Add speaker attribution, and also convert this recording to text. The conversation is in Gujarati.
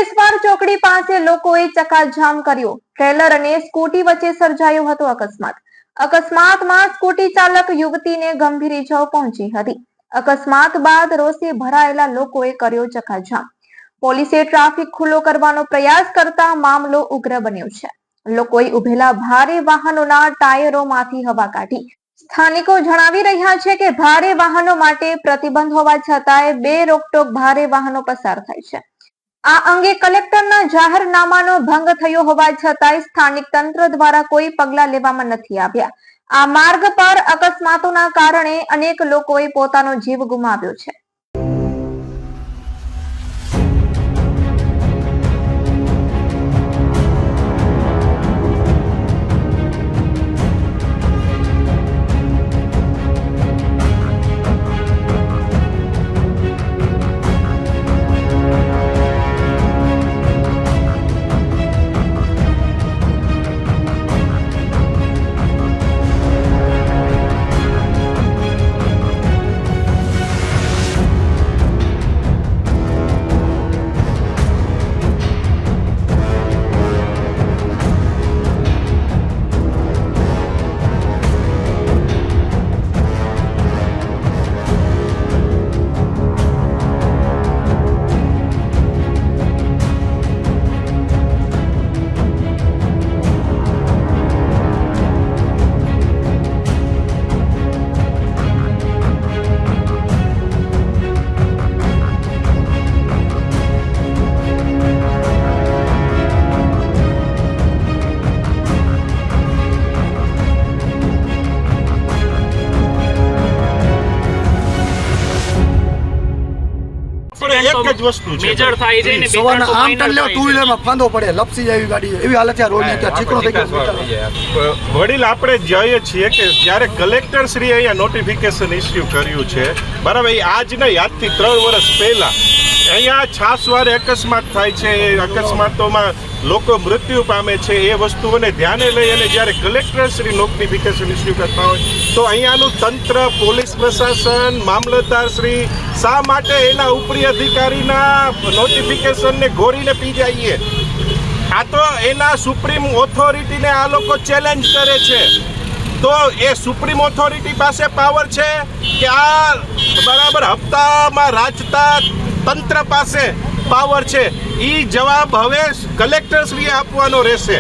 Speaker 1: અંકલેશ્વર ચોકડી પાસે લોકોએ ચક્કાજામ કર્યો। ટ્રેલર અને સ્કૂટી વચ્ચે સર્જાયો હતો અકસ્માતમાં સ્કૂટી ચાલક યુવતીને ગંભીર ઇજાઓ પહોંચી હતી। અકસ્માત બાદ રોષે ભરાયેલા લોકોએ કર્યો ચક્કાજામ। પોલીસે ટ્રાફિક ખુલ્લો કરવાનો પ્રયાસ કરતા મામલો ઉગ્ર બન્યો છે। લોકોએ ઉભેલા ભારે વાહનોના ટાયરોમાંથી હવા કાઢી। સ્થાનિકો જણાવી રહ્યા છે કે ભારે વાહનો માટે પ્રતિબંધ હોવા છતાંય બે રોકટોક ભારે વાહનો પસાર થાય છે। આ અંગે કલેક્ટરના જાહેરનામાનો ભંગ થયો હોવા છતાંય સ્થાનિક તંત્ર દ્વારા કોઈ પગલાં લેવામાં નથી આવ્યા। આ માર્ગ પર અકસ્માતોના કારણે અનેક લોકોએ પોતાનો જીવ ગુમાવ્યો છે।
Speaker 2: એક જ વસ્તુ છે
Speaker 3: મેજર થાય છે ને
Speaker 4: સવારના આમ ટન લેવા ટુ વ્હીલરમાં ફાંદો પડે લપસી જાય એવી ગાડી એવી હાલત છે રોડ ની ત્યાં ચીકણો થઈ ગયો।
Speaker 2: વડીલ આપણે જોઈએ છીએ કે જ્યારે કલેક્ટર શ્રી અહીંયા નોટિફિકેશન ઇસ્યુ કર્યું છે બરાબર, એ આજ નહીં આજથી 3 વર્ષ પહેલા અહીંયા છાસવારે અકસ્માત થાય છે, એ અકસ્માતોમાં લોકો મૃત્યુ પામે છે। એ વસ્તુઓને ધ્યાને લઈ અને જ્યારે કલેક્ટર શ્રી નોટિફિકેશન ઇસ્યુ કરતા હોય તો અહીંયાનું તંત્ર, પોલીસ પ્રશાસન, મામલતદાર શ્રી શા માટે એના ઉપરી અધિકારીના નોટિફિકેશનને ઘોરીને પી જઈએ? આ તો એના સુપ્રીમ ઓથોરિટીને આ લોકો ચેલેન્જ કરે છે। તો એ સુપ્રીમ ઓથોરિટી પાસે પાવર છે કે આ બરાબર હપ્તામાં રાજતા તંત્ર પાસે પાવર છે? એ જવાબ હવે કલેક્ટરશ્રીએ આપવાનો રહેશે।